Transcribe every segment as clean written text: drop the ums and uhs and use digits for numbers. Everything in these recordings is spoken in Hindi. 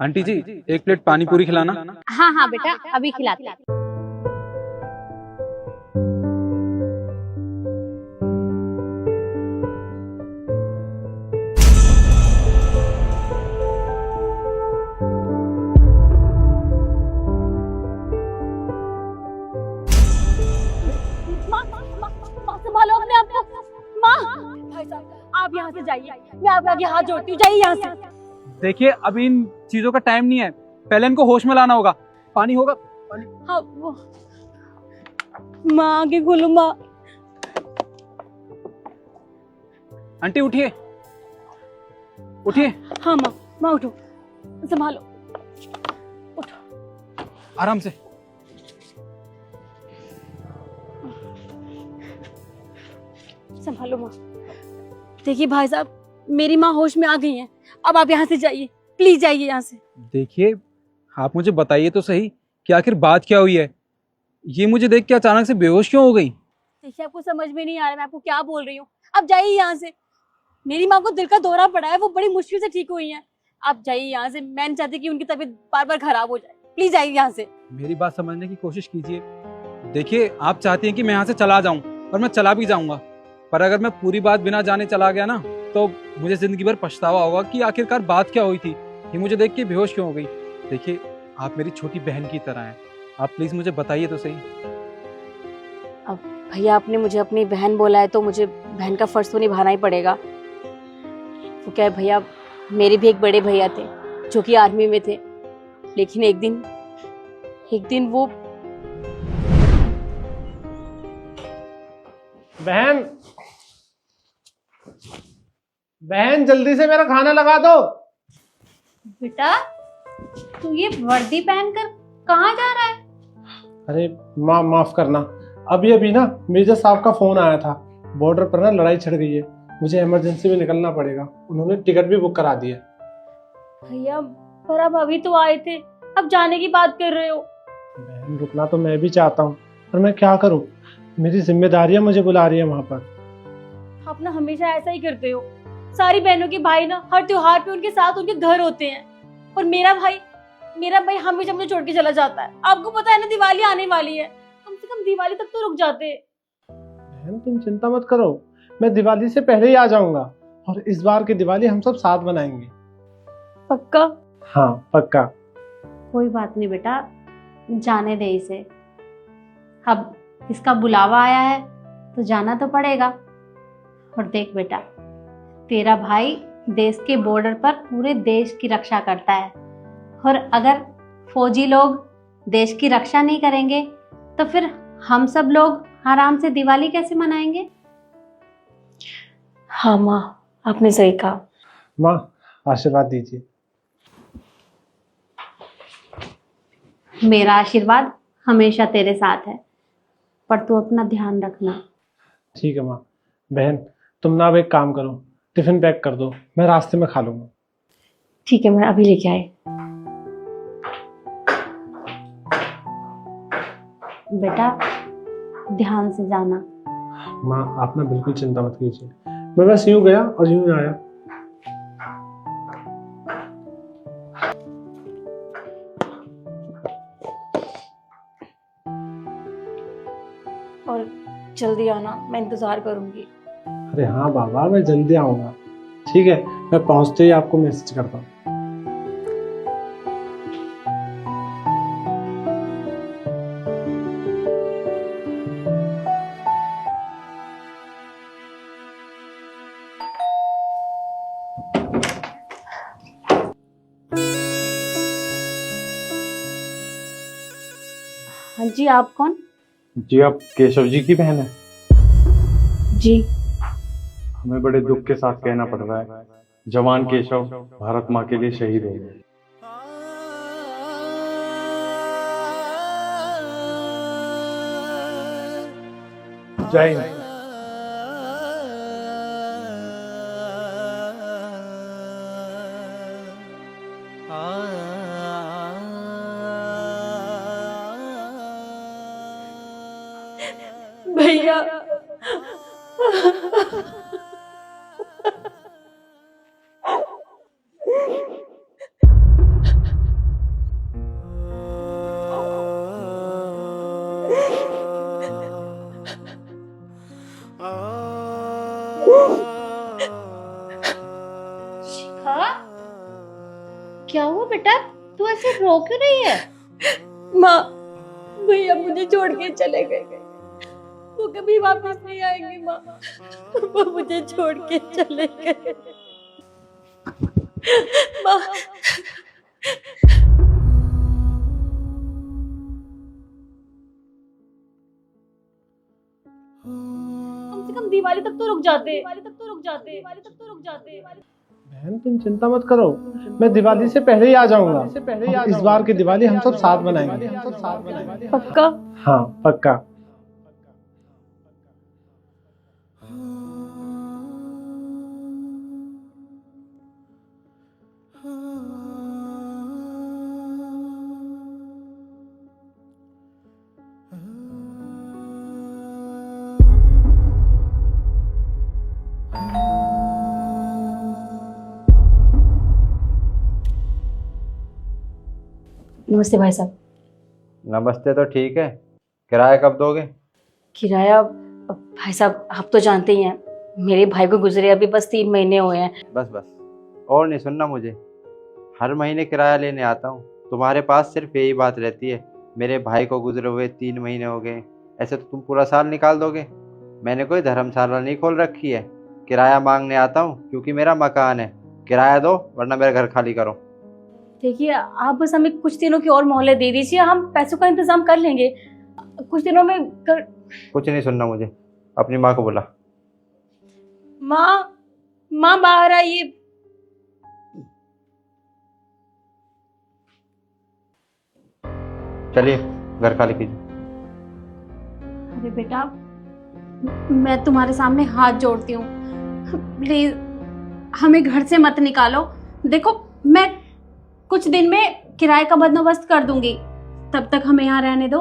आंटी जी, एक प्लेट पानी पूरी खिलाना। हाँ हाँ बेटा, अभी खिलाते हैं। माँ, माँ संभालो अपने आप को। माँ, भाई साहब आप यहाँ से जाइए, मैं आपके आगे हाथ जोड़ती हूँ, जाइए यहाँ से। देखिए, अभी इन चीजों का टाइम नहीं है, पहले इनको होश में लाना होगा। पानी होगा? पानी। हाँ वो माँ, आगे खोलो माँ। आंटी उठिए, उठिए। हाँ माँ, माँ उठो, संभालो, उठो। आराम से। संभालो माँ। देखिए भाई साहब, मेरी माँ होश में आ गई हैं, अब आप यहाँ से जाइए, प्लीज जाइए यहाँ से। देखिए, आप मुझे बताइए तो सही कि आखिर बात क्या हुई है। ये मुझे देख के अचानक से बेहोश क्यों हो गई? देखिए आपको समझ में नहीं आ रहा मैं आपको क्या बोल रही हूँ, आप जाइए यहाँ से। मेरी माँ को दिल का दौरा पड़ा है, वो बड़ी मुश्किल से ठीक हुई हैं। आप जाइए यहाँ से, मैं नहीं चाहती कि उनकी तबीयत बार बार खराब हो जाए, प्लीज जाइए यहाँ से। मेरी बात समझने की कोशिश कीजिए। देखिए, आप चाहती हैं कि मैं यहाँ से चला जाऊं, और मैं चला भी जाऊंगा, पर अगर मैं पूरी बात बिना जाने चला गया ना, तो मुझे जिंदगी भर पछतावा होगा कि आखिरकार बात क्या हुई थी, ये मुझे देख के बेहोश क्यों हो गई। देखिए, आप मेरी छोटी बहन की तरह हैं, आप प्लीज मुझे बताइए तो सही। अब भैया, आपने मुझे अपनी बहन बोला है तो मुझे बहन का फर्ज तो निभाना ही पड़ेगा। तो क्या है भैया, मेरे भी एक बड़े भैया थे जो कि आर्मी में थे, लेकिन एक दिन वो बहन, बहन जल्दी से मेरा खाना लगा दो। बेटा, तू ये वर्दी पहनकर कहाँ जा रहा है? अरे माँ, माफ करना, अभी अभी ना मेजर साहब का फोन आया था, बॉर्डर पर ना लड़ाई छिड़ गई है, मुझे इमरजेंसी में निकलना पड़ेगा। उन्होंने टिकट भी बुक करा दी है। भैया, पर आप अभी तो आए थे, अब जाने की बात कर रहे हो। बहन, रुकना तो मैं भी चाहता हूँ, पर मैं क्या करूँ, मेरी जिम्मेदारियां मुझे बुला रही है वहाँ पर। आप ना हमेशा ऐसा ही करते हो। सारी बहनों के भाई ना हर त्योहार पे उनके साथ उनके घर होते हैं, और मेरा भाई हमेशा मुझे छोड़ के चला जाता है। आपको पता है ना, दिवाली आने वाली है, कम से कम दिवाली तक तो रुक जाते। बहन तुम चिंता मत करो, मैं दिवाली से पहले ही आ जाऊंगा, और इस बार की दिवाली हम सब साथ मनाएंगे। पक्का? हाँ पक्का। कोई बात नहीं बेटा, जाने दे इसे। अब इसका बुलावा आया है तो जाना तो पड़ेगा। और देख बेटा, तेरा भाई देश के बॉर्डर पर पूरे देश की रक्षा करता है, और अगर फौजी लोग देश की रक्षा नहीं करेंगे तो फिर हम सब लोग आराम से दिवाली कैसे मनाएंगे? हाँ माँ, आपने सही कहा। माँ, आशीर्वाद दीजिए। मेरा आशीर्वाद हमेशा तेरे साथ है, पर तू अपना ध्यान रखना। ठीक है माँ। बहन, तुम ना अब एक काम करो, टिफिन पैक कर दो, मैं रास्ते में खा लूंगा। ठीक है, मैं अभी लेके आई। बेटा, ध्यान से जाना। माँ, आप ना बिल्कुल चिंता मत कीजिए, मैं बस यूं गया और यूं ही आया। और जल्दी आना, मैं इंतजार करूंगी। अरे हाँ बाबा, मैं जल्दी आऊंगा। ठीक है, मैं पहुंचते ही आपको मैसेज करता हूँ। हाँ जी, आप कौन? जी, आप केशव जी की बहन है? जी। हमें बड़े दुख के साथ कहना पड़ रहा है, जवान केशव भारत माँ के लिए शहीद हो गए। जय हिंद। भैया, क्या हुआ बेटा, तू ऐसे रो क्यों रही है? माँ, भैया मुझे छोड़ के चले गए, वो कभी वापस नहीं आएंगे माँ, वो मुझे छोड़ के चले गए माँ। कम से कम दिवाली तक तो रुक जाते। बहन तुम चिंता मत करो, मैं दिवाली से पहले ही आ जाऊंगा। इस बार की दिवाली हम सब साथ मनाएंगे। पक्का? हाँ पक्का। नमस्ते भाई साहब। नमस्ते तो ठीक है, किराया कब दोगे? किराया भाई साहब आप तो जानते ही हैं, मेरे भाई को गुजरे अभी बस 3 महीने हुए हैं। बस बस, और नहीं सुनना मुझे। हर महीने किराया लेने आता हूँ, तुम्हारे पास सिर्फ यही बात रहती है, मेरे भाई को गुजरे हुए 3 महीने हो गए। ऐसे तो तुम पूरा साल निकाल दोगे। मैंने कोई धर्मशाला नहीं खोल रखी है, किराया मांगने आता हूँ क्योंकि मेरा मकान है। किराया दो वरना मेरा घर खाली करो। देखिए आप बस हमें कुछ दिनों की और मोहलत दे दीजिए, हम पैसों का इंतजाम कर लेंगे कुछ दिनों में कुछ नहीं सुनना मुझे, अपनी माँ को बुला। माँ बाहर आइए। चलिए घर खाली कीजिए। अरे बेटा, मैं तुम्हारे सामने हाथ जोड़ती हूँ, प्लीज हमें घर से मत निकालो। देखो मैं कुछ दिन में किराए का बंदोबस्त कर दूंगी, तब तक हमें यहाँ रहने दो।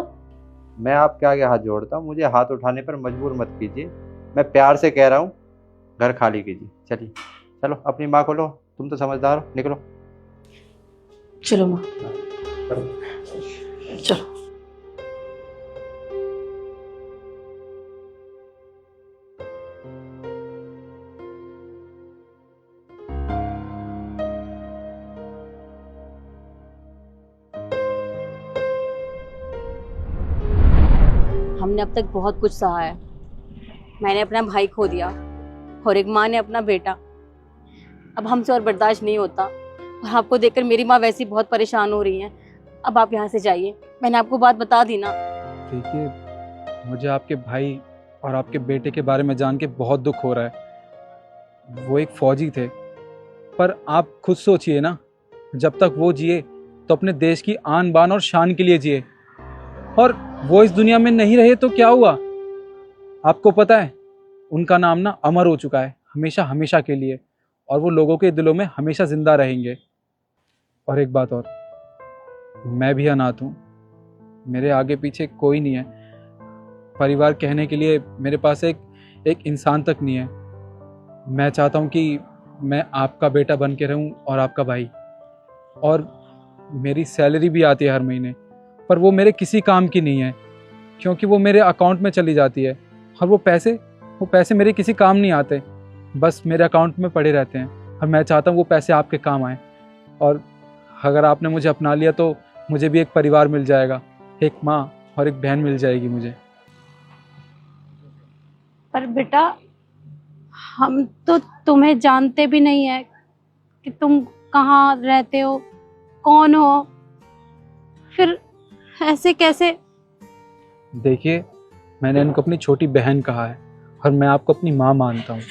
मैं आपके आगे हाथ जोड़ता हूँ, मुझे हाथ उठाने पर मजबूर मत कीजिए। मैं प्यार से कह रहा हूँ, घर खाली कीजिए। चलिए चलो, अपनी माँ को लो, तुम तो समझदार हो, निकलो। चलो माँ, चलो। हमने अब तक बहुत कुछ सहा है। मैंने अपना भाई खो दिया और एक माँ ने अपना बेटा। अब हमसे और बर्दाश्त नहीं होता और आपको देखकर मेरी माँ वैसे ही बहुत परेशान हो रही है। अब आप यहाँ से जाइए, मैंने आपको बात बता दी ना। देखिए, मुझे आपके भाई और आपके बेटे के बारे में जान के बहुत दुख हो रहा है। वो एक फौजी थे, पर आप खुद सोचिए ना, जब तक वो जिए तो अपने देश की आन बान और शान के लिए जिए, और वो इस दुनिया में नहीं रहे तो क्या हुआ? आपको पता है, उनका नाम ना अमर हो चुका है, हमेशा हमेशा के लिए, और वो लोगों के दिलों में हमेशा जिंदा रहेंगे। और एक बात और, मैं भी अनाथ हूँ, मेरे आगे पीछे कोई नहीं है, परिवार कहने के लिए मेरे पास एक इंसान तक नहीं है। मैं चाहता हूँ कि मैं आपका बेटा बन के रहूँ और आपका भाई, और मेरी सैलरी भी आती है हर महीने, पर वो मेरे किसी काम की नहीं है, क्योंकि वो मेरे अकाउंट में चली जाती है, और वो पैसे मेरे किसी काम नहीं आते, बस मेरे अकाउंट में पड़े रहते हैं। और मैं चाहता हूँ वो पैसे आपके काम आए, और अगर आपने मुझे अपना लिया तो मुझे भी एक परिवार मिल जाएगा, एक माँ और एक बहन मिल जाएगी मुझे। पर बेटा, हम तो तुम्हें जानते भी नहीं है कि तुम कहाँ रहते हो, कौन हो, फिर ऐसे कैसे? देखिए, मैंने इनको अपनी छोटी बहन कहा है और मैं आपको अपनी माँ मानता हूँ।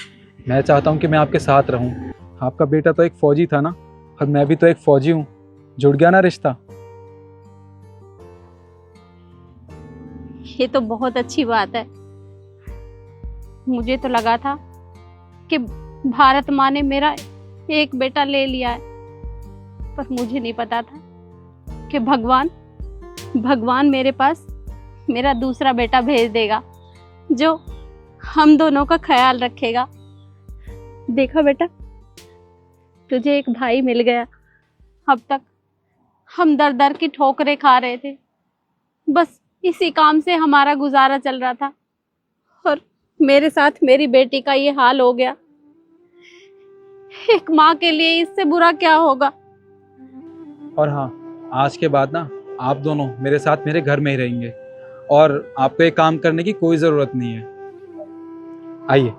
मैं चाहता हूँ कि मैं आपके साथ रहूँ। आपका बेटा तो एक फौजी था ना, और मैं भी तो एक फौजी हूँ, जुड़ गया ना रिश्ता। ये तो बहुत अच्छी बात है। मुझे तो लगा था कि भारत माँ ने मेरा एक बेटा ले लिया है, पर मुझे नहीं पता था कि भगवान मेरे पास मेरा दूसरा बेटा भेज देगा, जो हम दोनों का ख्याल रखेगा। देखा बेटा, तुझे एक भाई मिल गया। अब तक हम दर दर की ठोकरें खा रहे थे, बस इसी काम से हमारा गुजारा चल रहा था, और मेरे साथ मेरी बेटी का ये हाल हो गया। एक माँ के लिए इससे बुरा क्या होगा? और हाँ, आज के बाद ना आप दोनों मेरे साथ मेरे घर में ही रहेंगे और आपको एक काम करने की कोई ज़रूरत नहीं है। आइए।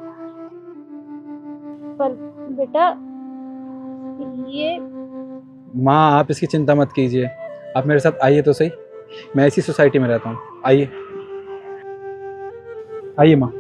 पर बेटा ये माँ, आप इसकी चिंता मत कीजिए, आप मेरे साथ आइए तो सही। मैं इसी सोसाइटी में रहता हूँ। आइए आइए माँ।